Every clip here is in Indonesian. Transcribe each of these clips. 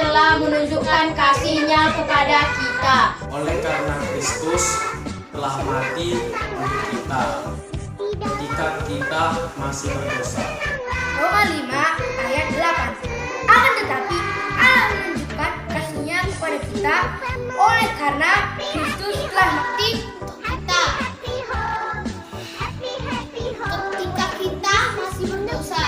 telah menunjukkan kasih-Nya kepada kita. Oleh karena Kristus telah mati untuk kita ketika kita masih berdosa. Roma 5 ayat 8. Akan tetapi Allah menunjukkan kasih-Nya kepada kita oleh karena Kristus telah mati untuk kita ketika kita masih berdosa.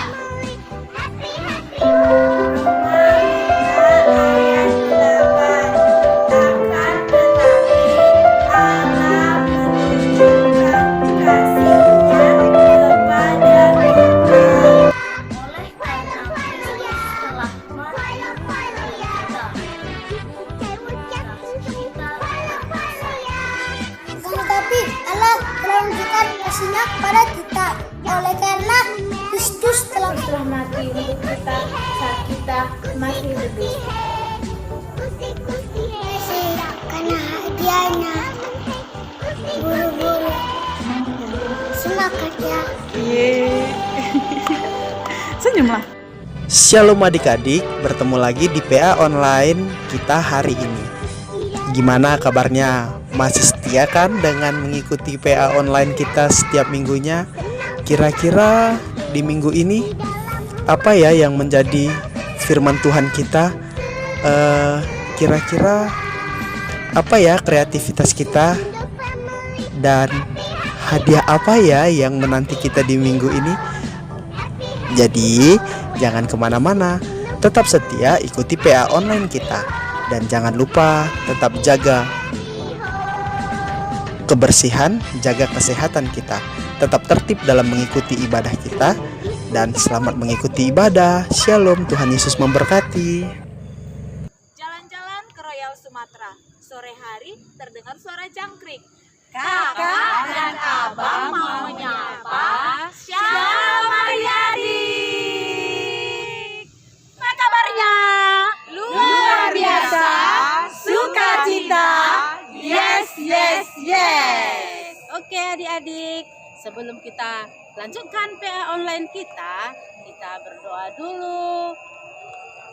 Tetapi Allah telah menunjukkan kasih-Nya kepada kita oleh karena Kristus telah mati untuk kita saat kita masih berdosa. karena hadiahnya buru-buru semangat ya. Senyumlah. Shalom adik-adik, bertemu lagi di PA online kita hari ini. Gimana kabarnya? Masih setia kan dengan mengikuti PA online kita setiap minggunya? Kira-kira di minggu ini apa ya yang menjadi firman Tuhan kita? Kira-kira apa ya kreativitas kita? Dan hadiah apa ya yang menanti kita di minggu ini? Jadi jangan kemana-mana, tetap setia ikuti PA online kita. Dan jangan lupa tetap jaga kebersihan, jaga kesehatan kita. Tetap tertib dalam mengikuti ibadah kita. Dan selamat mengikuti ibadah. Shalom, Tuhan Yesus memberkati. Jalan-jalan ke Royal Sumatera. Sore hari terdengar suara jangkrik. Kakak dan abang mau nyapa. Shalom adik-adik. Apa kabarnya? Luar biasa. Sukacita. Yes, yes, yes. Oke adik-adik, sebelum kita lanjutkan PA online kita berdoa dulu.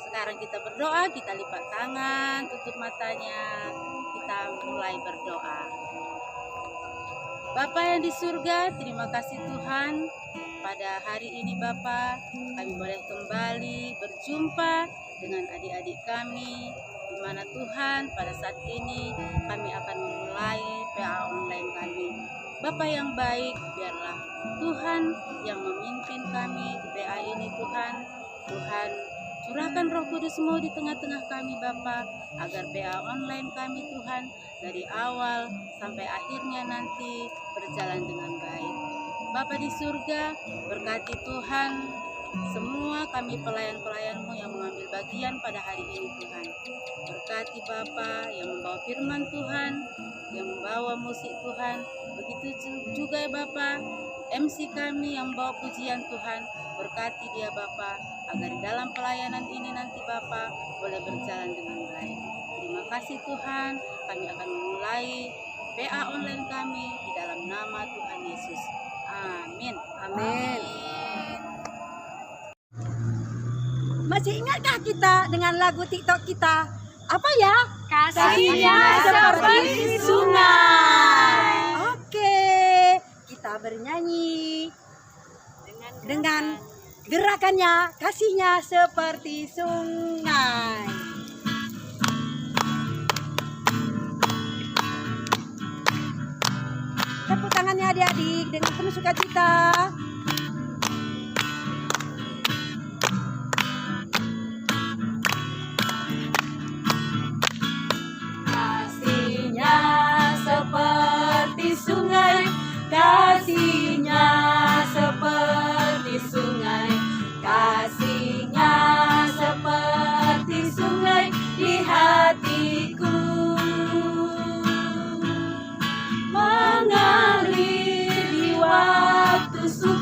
Sekarang kita berdoa, kita lipat tangan, tutup matanya. Kita mulai berdoa. Bapa yang di surga, terima kasih Tuhan. Pada hari ini Bapa, kami boleh kembali berjumpa dengan adik-adik kami, di mana Tuhan pada saat ini kami akan memulai PA online kami. Bapa yang baik, biarlah Tuhan yang memimpin kami di PA ini Tuhan. Tuhan, curahkan Roh Kudus-Mu di tengah-tengah kami Bapa, agar PA online kami Tuhan dari awal sampai akhirnya nanti berjalan dengan baik. Bapa di surga, berkati Tuhan semua kami pelayan-pelayan-Mu yang mengambil bagian pada hari ini Tuhan. Berkati Bapa yang membawa firman Tuhan, yang membawa musik Tuhan. Begitu juga ya Bapa, MC kami yang membawa pujian Tuhan. Berkati dia Bapa, agar di dalam pelayanan ini nanti Bapa boleh berjalan dengan baik. Terima kasih Tuhan, kami akan memulai PA online kami di dalam nama Tuhan Yesus. Amin. Amin. Masih ingatkah kita dengan lagu TikTok kita? Apa ya? Kasih-Nya seperti sungai. Oke, kita bernyanyi dengan gerakannya, kasih-Nya seperti sungai. Tepuk tangannya adik-adik dengan penuh sukacita. Kasih-Nya seperti sungai, kasih-Nya seperti sungai, kasih-Nya seperti sungai di hatiku, mengalir di waktu subuh.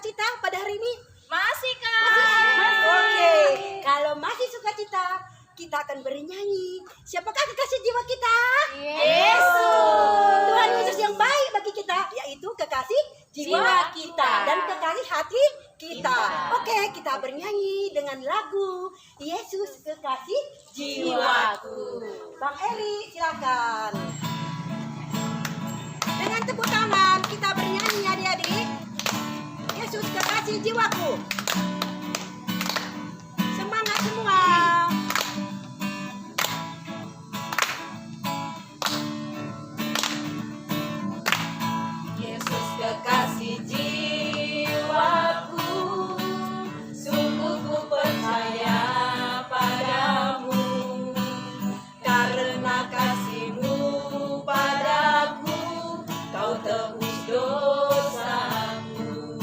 sukacita pada hari ini? Masih, Kak. Oke, kalau masih sukacita, kita akan bernyanyi. Siapakah kekasih jiwa kita? Yesus. Tuhan Yesus yang baik bagi kita, yaitu kekasih jiwa kita dan kekasih hati kita. Oke, kita bernyanyi dengan lagu Yesus kekasih jiwaku. Bang Eri, silakan. Dengan tepuk tangan kita bernyanyi adik-adik. Yesus kekasih jiwaku. Semangat semua. Yesus kekasih jiwaku, sungguh ku percaya padamu, karena kasih-Mu padaku, Kau tebus dosaku.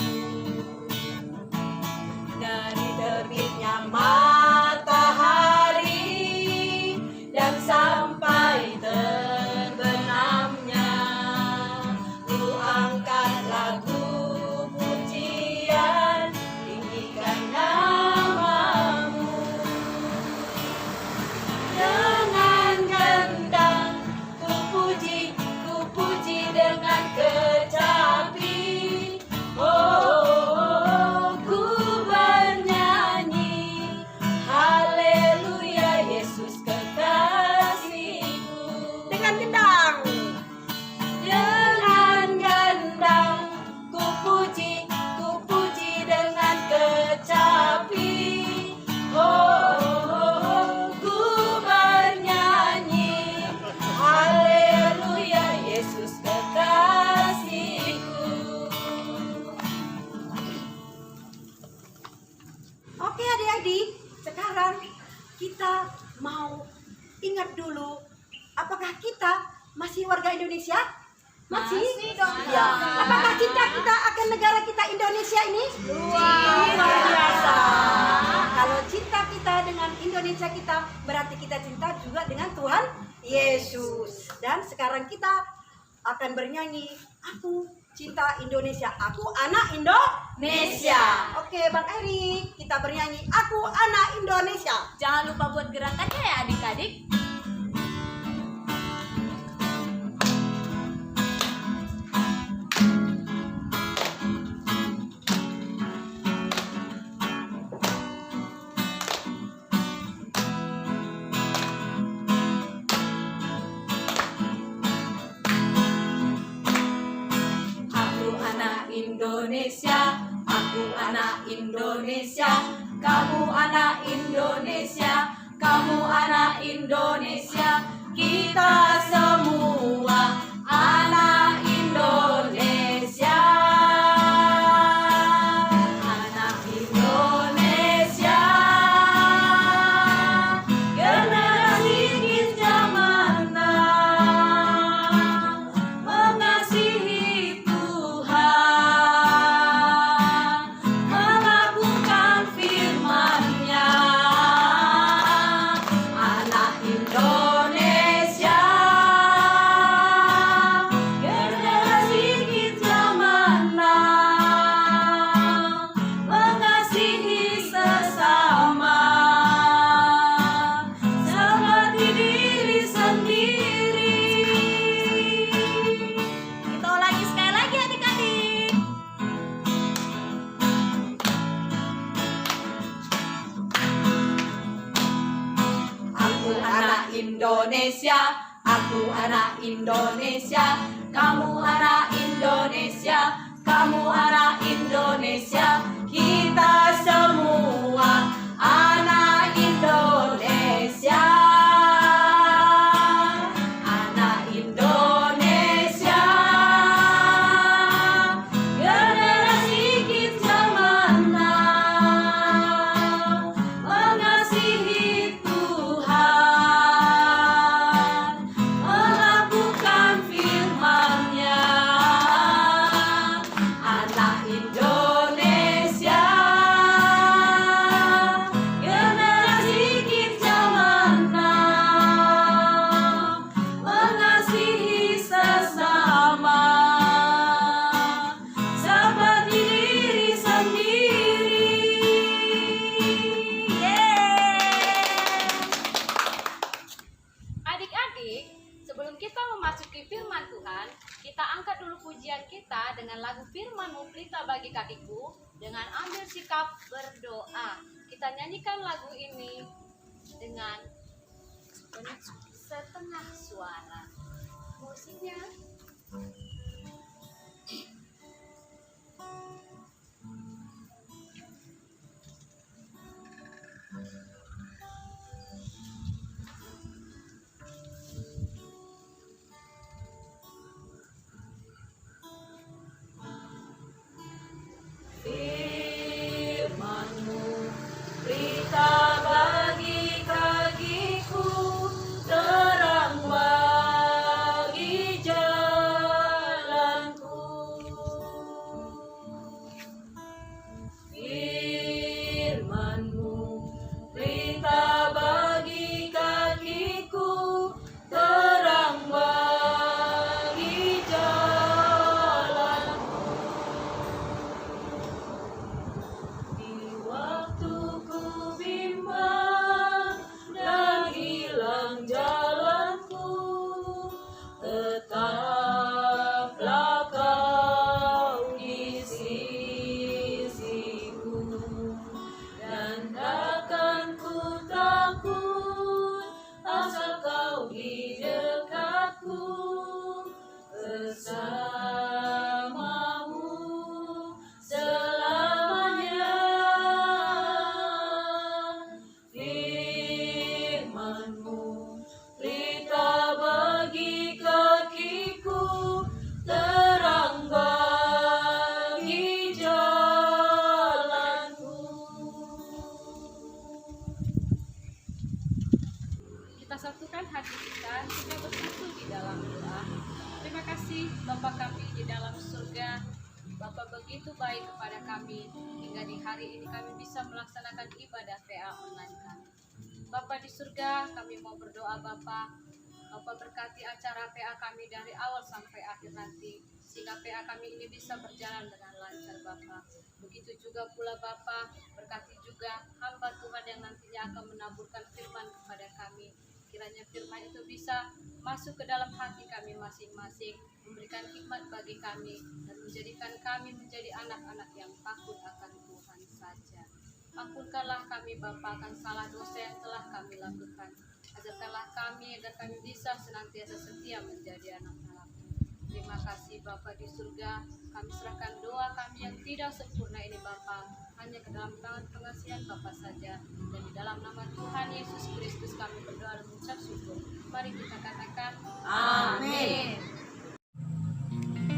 Dari terbitnya matahari dan sampai terbenamnya, ku angkat lagu pujian, tinggikan nama-Mu. Dengan gendang ku puji dengan kecapi. Oh, ku bernyanyi, haleluya, Yesus kekasihku. Dengan gendang. Dengan gendang ku puji dengan kecapi. Oh, ku bernyanyi, haleluya, Yesus kekasihku. Oke adik-adik, sekarang kita mau ingat dulu, apakah kita masih warga Indonesia? Masih dong. Ya. Apakah cinta kita akan negara kita Indonesia ini? Luar biasa. Kalau cinta kita dengan Indonesia kita, berarti kita cinta juga dengan Tuhan Yesus. Dan sekarang kita akan bernyanyi, aku cinta Indonesia, aku anak Indonesia. Oke Bang Eri, kita bernyanyi, aku anak Indonesia. Jangan lupa buat gerakannya ya adik-adik. Indonesia, aku anak Indonesia, kamu anak Indonesia, kamu anak Indonesia, kita semua anak Indonesia. Anak Indonesia, generasi kita mana mengasihi Tuhan, melakukan firman-Nya. Anak Indonesia, generasi kita mana mengasihi sesama seperti diri sendiri. Kita ulangi sekali lagi adik-adik. Aku anak Indonesia, aku anak Indonesia, kamu anak Indonesia, kamu anak Indonesia, kita semua anak Indonesia. Anak Indonesia, generasi kita mana mengasihi Tuhan, melakukan firman-Nya. Anak Indonesia, dengan ambil sikap berdoa. Kita nyanyikan lagu ini dengan setengah suara. Musiknya satukan hati kita bersatu di dalam doa. Terima kasih Bapa kami di dalam surga. Bapa begitu baik kepada kami hingga di hari ini kami bisa melaksanakan ibadah PA online kami. Bapa di surga, kami mau berdoa Bapa. Bapa berkati acara PA kami dari awal sampai akhir nanti, sehingga PA kami ini bisa berjalan dengan lancar Bapa. Begitu juga pula Bapa, berkati juga hamba Tuhan yang nantinya akan menaburkan firman kepada kami. Kiranya firman itu bisa masuk ke dalam hati kami masing-masing, memberikan hikmat bagi kami, dan menjadikan kami menjadi anak-anak yang takut akan Tuhan saja. Ampunkanlah kami Bapa akan salah dosa yang telah kami lakukan. Ajarkanlah kami agar kami bisa senantiasa setia menjadi anak-anak. Terima kasih Bapa di surga. Kami serahkan doa kami yang tidak sempurna ini Bapa hanya ke dalam tangan pengasihan Bapa saja. Dan di dalam nama Tuhan Yesus Kristus kami berdoa dan mengucap syukur. Mari kita katakan amin.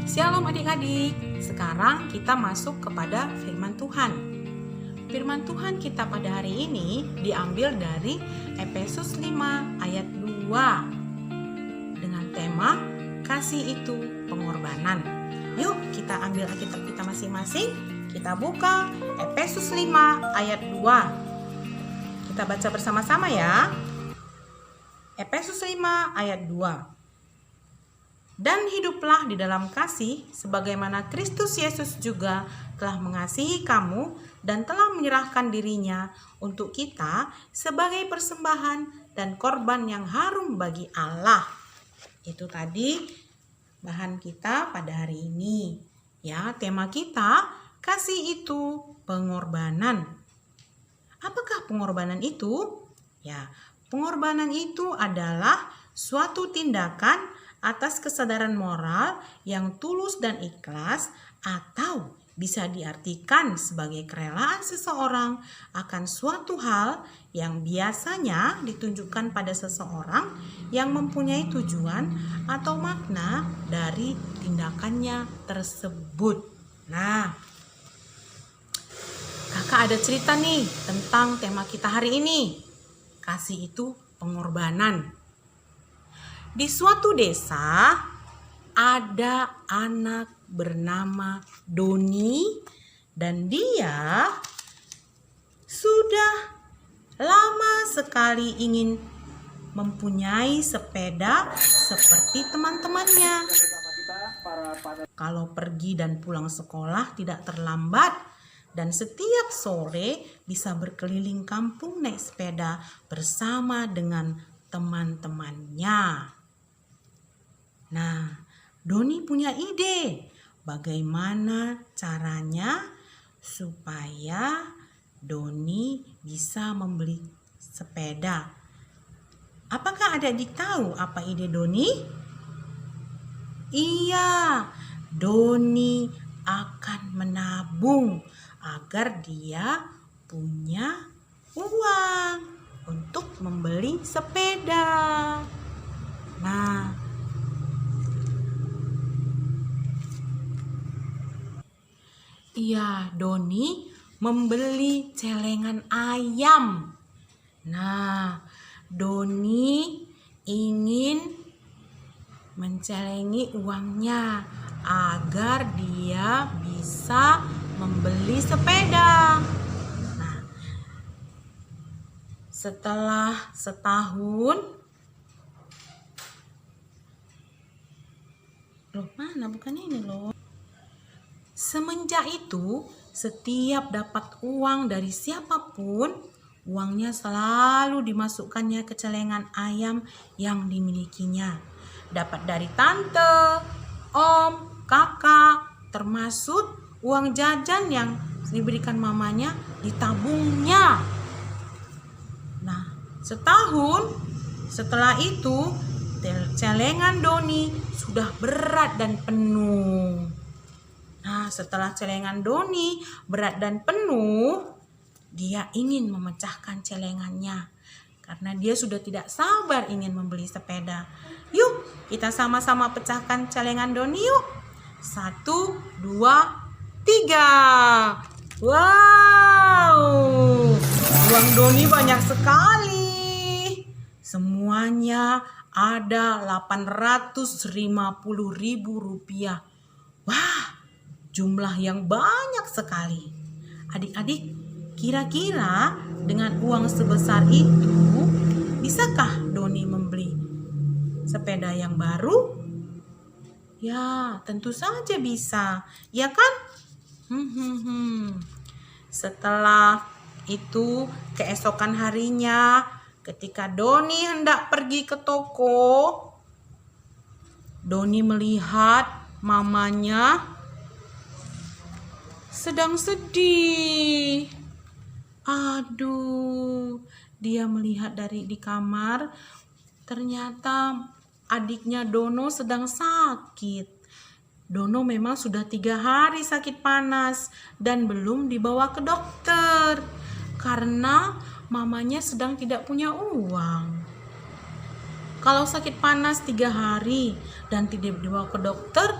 Shalom adik-adik. Sekarang kita masuk kepada firman Tuhan. Firman Tuhan kita pada hari ini diambil dari Efesus 5 ayat 2 dengan tema kasih itu pengorbanan. Yuk kita ambil Alkitab kita masing-masing. Kita buka Efesus 5 ayat 2. Kita baca bersama-sama ya. Efesus 5 ayat 2. Dan hiduplah di dalam kasih sebagaimana Kristus Yesus juga telah mengasihi kamu dan telah menyerahkan dirinya untuk kita sebagai persembahan dan korban yang harum bagi Allah. Itu tadi bahan kita pada hari ini. Ya, tema kita kasih itu pengorbanan. Apakah pengorbanan itu? Ya, pengorbanan itu adalah suatu tindakan atas kesadaran moral yang tulus dan ikhlas, atau bisa diartikan sebagai kerelaan seseorang akan suatu hal yang biasanya ditunjukkan pada seseorang yang mempunyai tujuan atau makna dari tindakannya tersebut. Nah, kakak ada cerita nih tentang tema kita hari ini. Kasih itu pengorbanan. Di suatu desa ada anak bernama Doni dan dia sudah lama sekali ingin mempunyai sepeda seperti teman-temannya. Kalau pergi dan pulang sekolah tidak terlambat dan setiap sore bisa berkeliling kampung naik sepeda bersama dengan teman-temannya. Nah, Doni punya ide bagaimana caranya supaya Doni bisa membeli sepeda. Apakah adik-adik tahu apa ide Doni? Iya, Doni akan menabung agar dia punya uang untuk membeli sepeda. Nah, iya, Doni membeli celengan ayam. Nah, Doni ingin mencelengi uangnya agar dia bisa membeli sepeda. Nah, setelah setahun, loh mana bukan ini loh. Semenjak itu, setiap dapat uang dari siapapun, uangnya selalu dimasukkannya ke celengan ayam yang dimilikinya. Dapat dari tante, om, kakak, termasuk uang jajan yang diberikan mamanya ditabungnya. Nah, setahun setelah itu, celengan Doni sudah berat dan penuh. Nah, setelah celengan Doni berat dan penuh, dia ingin memecahkan celengannya karena dia sudah tidak sabar ingin membeli sepeda. Yuk, kita sama-sama pecahkan celengan Doni yuk. 1, 2, 3. Wow, uang Doni banyak sekali. Semuanya ada 850.000 rupiah. Wah, jumlah yang banyak sekali. Adik-adik, kira-kira dengan uang sebesar itu, bisakah Doni membeli sepeda yang baru? Ya, tentu saja bisa. Ya kan? Setelah itu, keesokan harinya, ketika Doni hendak pergi ke toko, Doni melihat mamanya sedang sedih. Aduh, dia melihat dari di kamar, ternyata adiknya Dono sedang sakit. Dono memang sudah 3 hari sakit panas dan belum dibawa ke dokter karena mamanya sedang tidak punya uang. Kalau sakit panas 3 hari dan tidak dibawa ke dokter,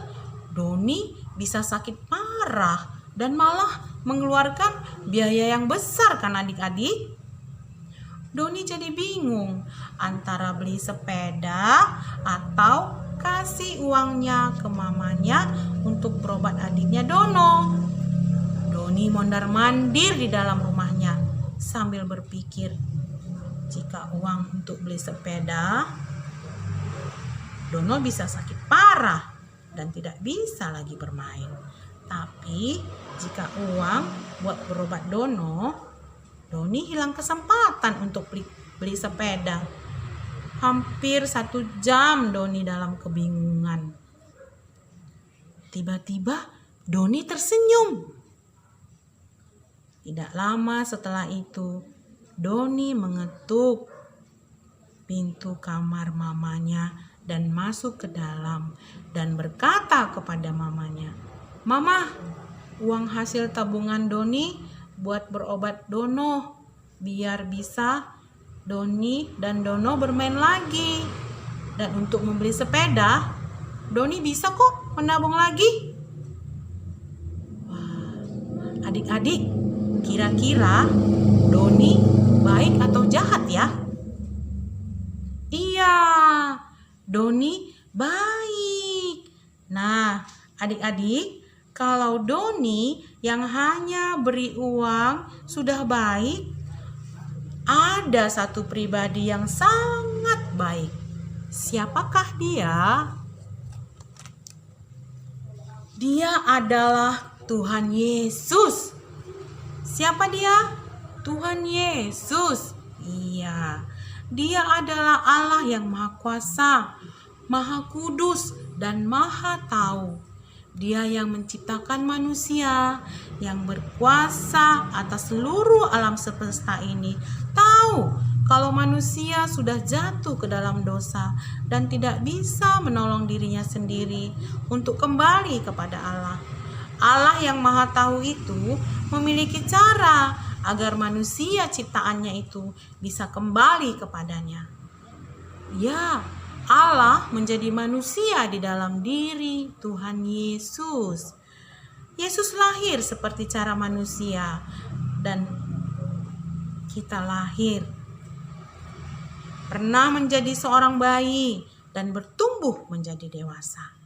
Doni bisa sakit parah dan malah mengeluarkan biaya yang besar kan adik-adik? Doni jadi bingung antara beli sepeda atau kasih uangnya ke mamanya untuk berobat adiknya Dono. Doni mondar-mandir di dalam rumahnya sambil berpikir, jika uang untuk beli sepeda, Dono bisa sakit parah dan tidak bisa lagi bermain. Tapi jika uang buat berobat Dono, Doni hilang kesempatan untuk beli sepeda. Hampir 1 jam Doni dalam kebingungan. Tiba-tiba Doni tersenyum. Tidak lama setelah itu, Doni mengetuk pintu kamar mamanya dan masuk ke dalam dan berkata kepada mamanya, "Mama, uang hasil tabungan Doni buat berobat Dono, biar bisa Doni dan Dono bermain lagi. Dan untuk membeli sepeda, Doni bisa kok menabung lagi." Wah, adik-adik, kira-kira Doni baik atau jahat ya? Iya, Doni baik. Nah, adik-adik, kalau Doni yang hanya beri uang sudah baik, ada satu pribadi yang sangat baik. Siapakah dia? Dia adalah Tuhan Yesus. Siapa dia? Tuhan Yesus. Iya, dia adalah Allah yang Maha Kuasa, Maha Kudus, dan Maha Tahu. Dia yang menciptakan manusia, yang berkuasa atas seluruh alam semesta ini, tahu kalau manusia sudah jatuh ke dalam dosa dan tidak bisa menolong dirinya sendiri untuk kembali kepada Allah. Allah yang Maha Tahu itu memiliki cara agar manusia ciptaannya itu bisa kembali kepadanya. Ya, Allah menjadi manusia di dalam diri Tuhan Yesus. Yesus lahir seperti cara manusia dan kita lahir. Pernah menjadi seorang bayi dan bertumbuh menjadi dewasa.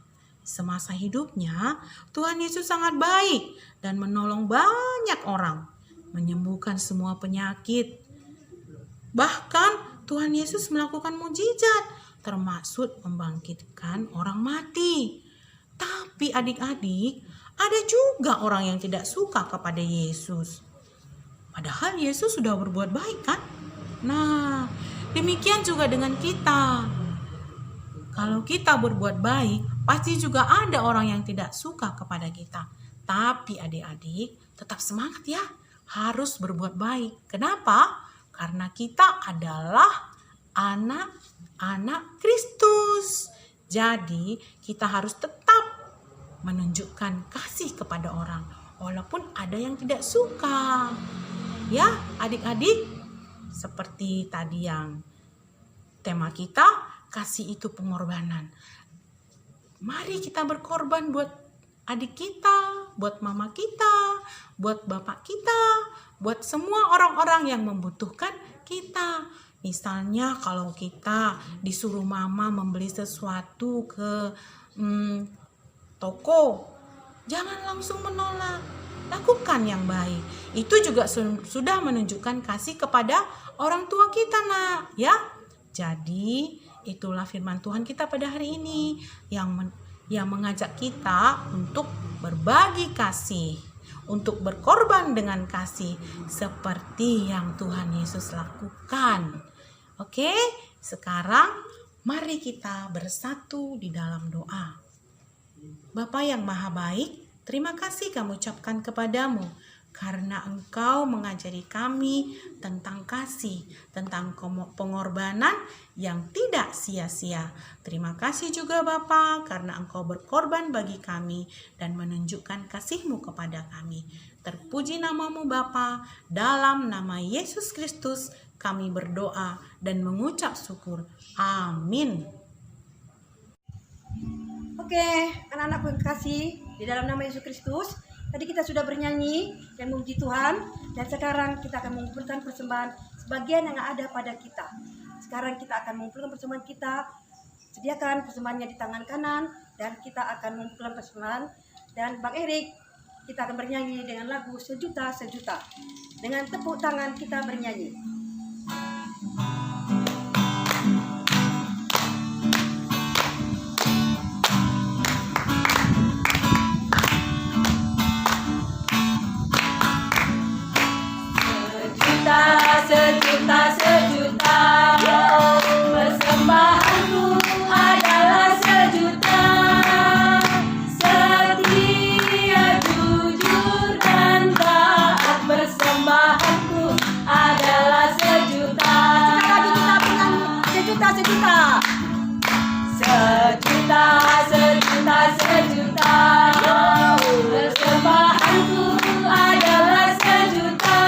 Semasa hidupnya, Tuhan Yesus sangat baik dan menolong banyak orang, menyembuhkan semua penyakit. Bahkan Tuhan Yesus melakukan mukjizat, termasuk membangkitkan orang mati. Tapi adik-adik, ada juga orang yang tidak suka kepada Yesus. Padahal Yesus sudah berbuat baik kan? Nah, demikian juga dengan kita. Kalau kita berbuat baik, pasti juga ada orang yang tidak suka kepada kita. Tapi adik-adik, tetap semangat ya. Harus berbuat baik. Kenapa? Karena kita adalah anak Kristus. Jadi kita harus tetap menunjukkan kasih kepada orang walaupun ada yang tidak suka. Ya, adik-adik, seperti tadi yang tema kita, kasih itu pengorbanan. Mari kita berkorban buat adik kita, buat mama kita, buat bapak kita, buat semua orang-orang yang membutuhkan kita. Misalnya kalau kita disuruh mama membeli sesuatu ke toko, jangan langsung menolak. Lakukan yang baik. Itu juga sudah menunjukkan kasih kepada orang tua kita, nak. Ya. Jadi itulah firman Tuhan kita pada hari ini yang mengajak kita untuk berbagi kasih, untuk berkorban dengan kasih seperti yang Tuhan Yesus lakukan. Oke, sekarang mari kita bersatu di dalam doa. Bapa yang Maha Baik, terima kasih kami ucapkan kepadamu karena Engkau mengajari kami tentang kasih, tentang pengorbanan yang tidak sia-sia. Terima kasih juga Bapa karena Engkau berkorban bagi kami dan menunjukkan kasih-Mu kepada kami. Terpuji namamu Bapa, dalam nama Yesus Kristus kami berdoa dan mengucap syukur. Amin. Oke, anak-anakku yang kasih, di dalam nama Yesus Kristus, tadi kita sudah bernyanyi dan memuji Tuhan, dan sekarang kita akan mengumpulkan persembahan sebagian yang ada pada kita. Sekarang kita akan mengumpulkan persembahan kita, sediakan persembahannya di tangan kanan, dan kita akan mengumpulkan persembahan, dan Bang Erik, kita akan bernyanyi dengan lagu Sejuta Sejuta. Dengan tepuk tangan kita bernyanyi. Sejuta, sejuta, persembahanku adalah sejuta. Setia, jujur, dan taat, persembahanku adalah sejuta. Sejuta, sejuta. Sejuta, sejuta, sejuta, persembahanku adalah sejuta.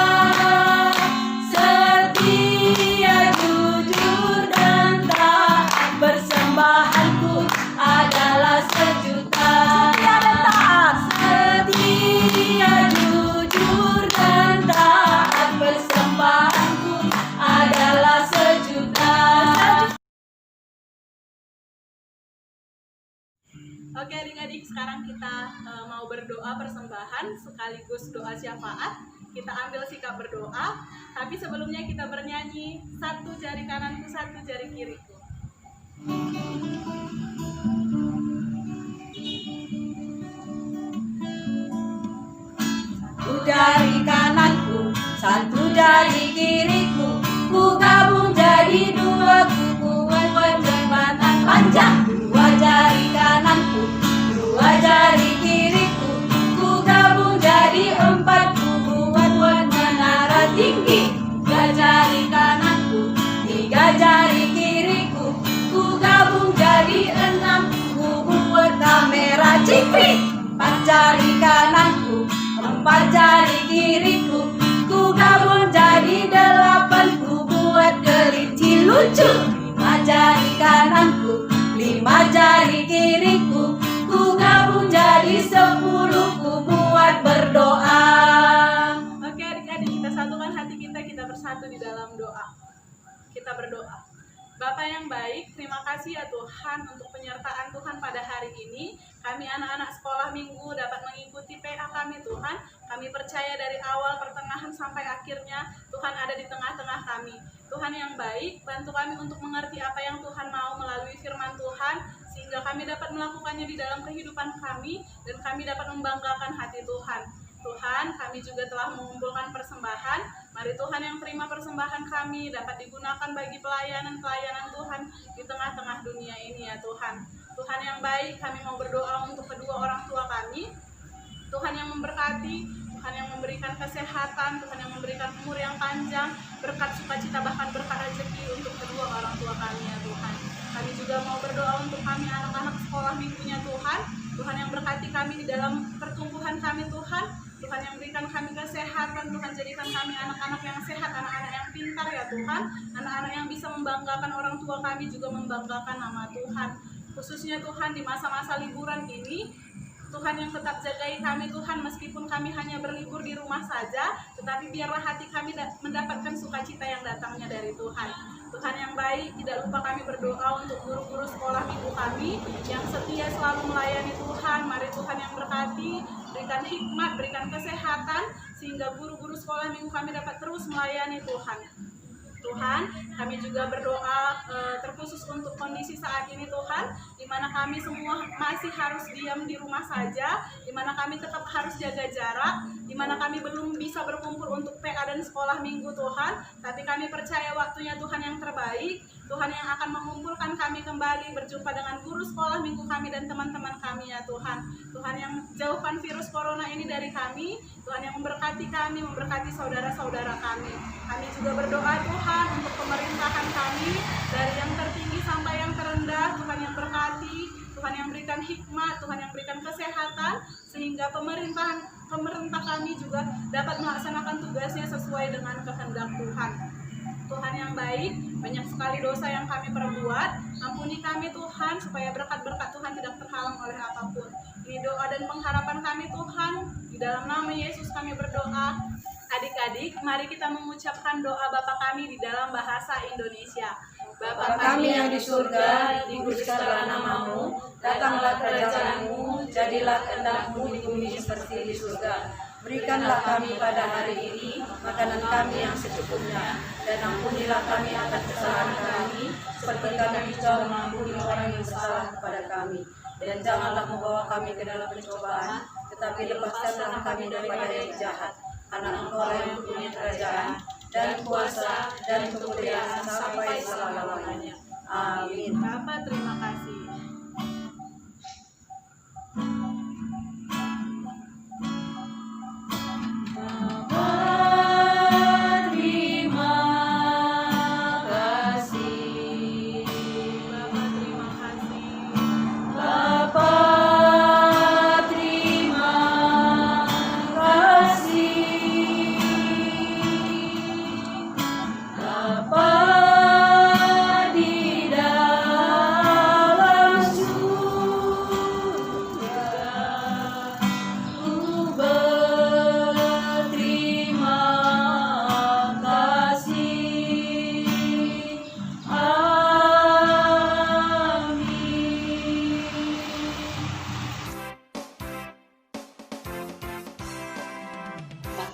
Setia, jujur, dan taat, persembahanku adalah sejuta. Setia, jujur, dan taat, persembahanku adalah sejuta. Oke adik-adik, sekarang kita mau berdoa persembahan sekaligus doa syafaat. Kita ambil sikap berdoa, tapi sebelumnya kita bernyanyi, satu jari kananku, satu jari kiriku. Satu jari kananku, satu jari kiriku, ku gabung jadi dua, ku buat jembatan panjang. Dua jari kananku, dua jari kiriku, 4 jari kananku, 4 jari kiriku, ku gabung jadi 8, ku buat kelinci lucu. 5 jari kananku, 5 jari kiriku, ku gabung jadi 10, ku buat berdoa. Oke adik-adik, kita satukan hati kita bersatu di dalam doa. Kita berdoa. Bapa yang baik, terima kasih ya Tuhan untuk penyertaan Tuhan pada hari ini. Kami anak-anak sekolah minggu dapat mengikuti PA kami Tuhan. Kami percaya dari awal, pertengahan sampai akhirnya Tuhan ada di tengah-tengah kami. Tuhan yang baik, bantu kami untuk mengerti apa yang Tuhan mau melalui firman Tuhan, sehingga kami dapat melakukannya di dalam kehidupan kami, dan kami dapat membanggakan hati Tuhan. Tuhan, kami juga telah mengumpulkan persembahan. Mari Tuhan yang terima persembahan kami dapat digunakan bagi pelayanan-pelayanan Tuhan di tengah-tengah dunia ini ya Tuhan. Tuhan yang baik, kami mau berdoa untuk kedua orang tua kami. Tuhan yang memberkati, Tuhan yang memberikan kesehatan, Tuhan yang memberikan umur yang panjang, berkat sukacita bahkan berkat rezeki untuk kedua orang tua kami ya Tuhan. Kami juga mau berdoa untuk kami anak-anak sekolah minggunya Tuhan. Tuhan yang berkati kami di dalam pertumbuhan kami Tuhan. Tuhan yang berikan kami kesehatan, Tuhan jadikan kami anak-anak yang sehat, anak-anak yang pintar ya Tuhan. Anak-anak yang bisa membanggakan orang tua kami, juga membanggakan nama Tuhan. Khususnya Tuhan di masa-masa liburan ini, Tuhan yang tetap jagai kami Tuhan, meskipun kami hanya berlibur di rumah saja, tetapi biarlah hati kami mendapatkan sukacita yang datangnya dari Tuhan. Tuhan yang baik, tidak lupa kami berdoa untuk guru-guru sekolah minggu kami yang setia selalu melayani Tuhan. Mari Tuhan yang berkati, berikan hikmat, berikan kesehatan, sehingga guru-guru sekolah minggu kami dapat terus melayani Tuhan. Tuhan, kami juga berdoa terkhusus untuk kondisi saat ini Tuhan, di mana kami semua masih harus diam di rumah saja, di mana kami tetap harus jaga jarak, di mana kami belum bisa berkumpul untuk PA dan sekolah minggu Tuhan, tapi kami percaya waktunya Tuhan yang terbaik, Tuhan yang akan mengumpulkan kami kembali berjumpa dengan guru sekolah minggu kami dan teman-teman kami ya Tuhan. Tuhan yang jauhkan virus corona ini dari kami, Tuhan yang memberkati kami, memberkati saudara-saudara kami. Kami juga berdoa Tuhan untuk pemerintahan kami, dari yang tertinggi sampai yang terendah, Tuhan yang berkati, Tuhan yang berikan hikmat, Tuhan yang berikan kesehatan, sehingga pemerintah kami juga dapat melaksanakan tugasnya sesuai dengan kehendak Tuhan. Tuhan yang baik, banyak sekali dosa yang kami perbuat, ampuni kami Tuhan, supaya berkat-berkat Tuhan tidak terhalang oleh apapun. Ini doa dan pengharapan kami Tuhan, di dalam nama Yesus kami berdoa. Adik-adik, mari kita mengucapkan doa Bapa kami di dalam bahasa Indonesia. Bapa kami yang di surga, dikuduskanlah namamu, datanglah kerajaan-Mu, jadilah kehendak-Mu di bumi seperti di surga. Berikanlah kami pada hari ini makanan kami yang secukupnya, dan ampunilah kami akan kesalahan kami, seperti kami juga mengampuni orang yang bersalah kepada kami. Dan janganlah membawa kami ke dalam pencobaan, tetapi lepaskanlah kami daripada yang jahat. Karena Engkau yang mempunyai kerajaan, dan kuasa, dan kemuliaan sampai selama-lamanya. Amin. Bapak, terima kasih.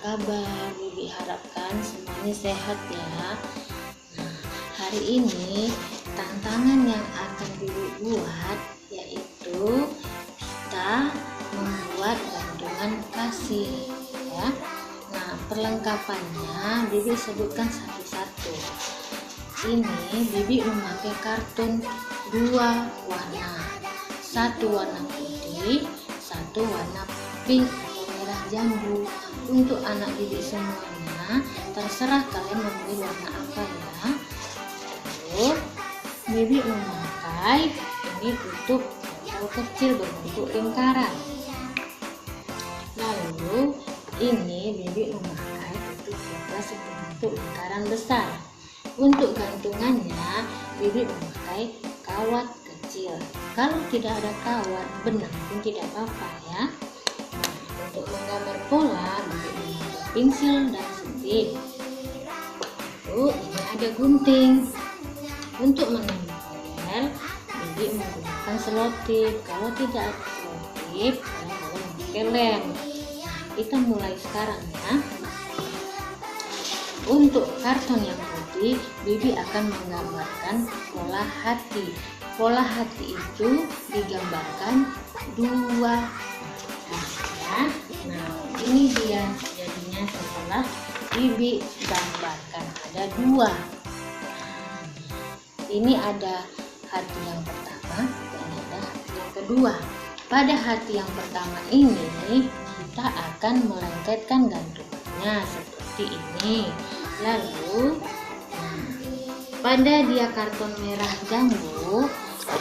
Kabar, Bibi harapkan semuanya sehat ya. Nah, hari ini tantangan yang akan Bibi buat yaitu kita membuat gantungan kasih ya. Nah, perlengkapannya Bibi sebutkan satu-satu. Ini Bibi memakai kartun 2 warna, satu warna putih, satu warna pink atau merah jambu. Untuk anak Bibi semuanya, terserah kalian memilih warna apa ya. Terus Bibi memakai ini untuk botol kecil berbentuk lingkaran. ini Bibi memakai tutup gelas berbentuk lingkaran besar. Untuk gantungannya Bibi memakai kawat kecil. Kalau tidak ada kawat, benang pun tidak apa-apa ya. Untuk menggambar pola Bibi memakai pensil dan setik. Ini ada gunting. Untuk menempel Bibi menggunakan selotip. Kalau tidak ada selotip, kalian boleh memakai lem. Kita mulai sekarang ya. Untuk karton yang putih, Bibi akan menggambarkan pola hati. Pola hati itu digambarkan 2 ya. Nah, ini dia jadinya setelah Bibi gambarkan ada 2. Ini ada hati yang pertama dan ada hati yang kedua. Pada hati yang pertama ini kita akan melengketkan gantungannya seperti ini. Lalu pada dia karton merah jambu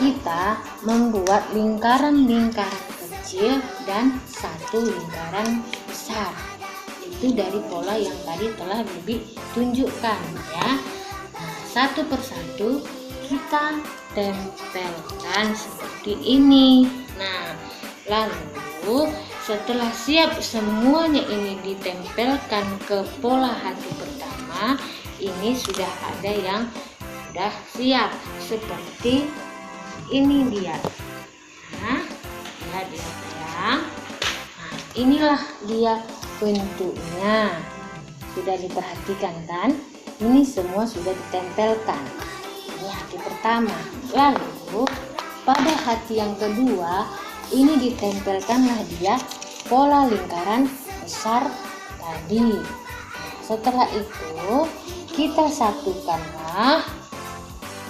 kita membuat lingkaran-lingkaran kecil dan 1 lingkaran besar. Itu dari pola yang tadi telah Bibi tunjukkan ya. Nah, satu persatu kita tempelkan seperti ini. Nah, lalu setelah siap semuanya ini ditempelkan ke pola hati pertama, ini sudah ada yang sudah siap seperti ini dia. Nah, lihat ya sayang. Nah, inilah dia bentuknya. Sudah diperhatikan kan? Ini semua sudah ditempelkan. Ini hati pertama. Lalu pada hati yang kedua ini ditempelkanlah dia pola lingkaran besar tadi. Setelah itu kita satukanlah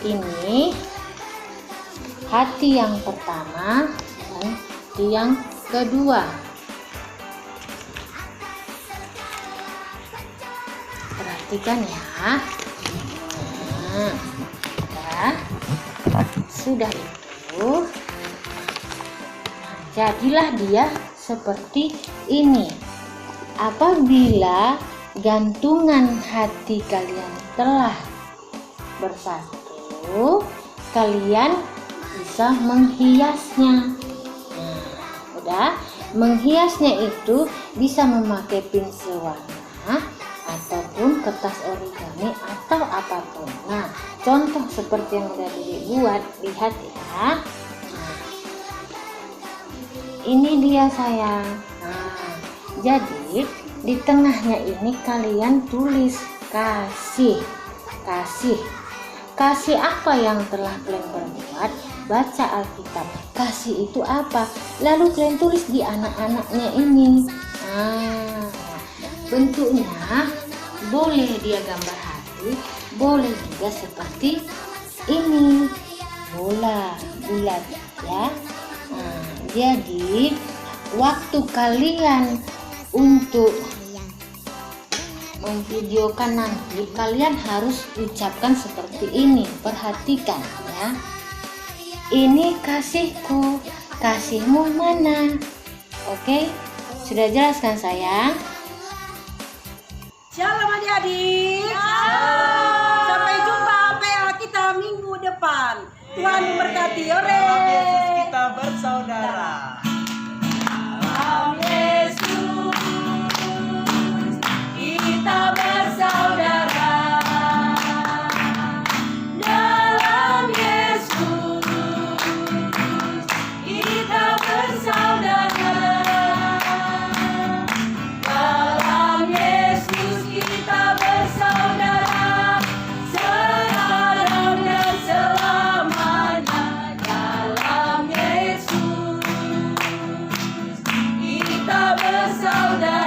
ini hati yang pertama dan hati yang kedua. Perhatikan ya. Nah, sudah itu jadilah dia seperti ini. Apabila gantungan hati kalian telah bersatu, kalian bisa menghiasnya. Nah, udah menghiasnya itu bisa memakai pensil warna ataupun kertas origami atau apapun. Nah, contoh seperti yang udah dibuat, lihat ya. Ini dia sayang. Nah, jadi di tengahnya ini kalian tulis kasih. Kasih apa yang telah kalian perbuat? Baca Alkitab. Kasih itu apa? Lalu kalian tulis di anak-anaknya ini. Nah, bentuknya boleh dia gambar hati, boleh juga seperti ini, bola bulat ya. Nah, jadi waktu kalian untuk memvideokan nanti, kalian harus ucapkan seperti ini. Perhatikan ya. Ini kasihku, kasihmu mana? Oke, sudah jelas kan sayang? Shalom adik-adik. Sampai jumpa PA kita minggu depan. Tuhan memberkati. Yesus kita bersaudara. Dalam Yesus kita bersaudara. Dalam Yesus kita bersaudara. Dalam Yesus kita bersaudara. Sekarang dan selamanya. Dalam Yesus kita bersaudara.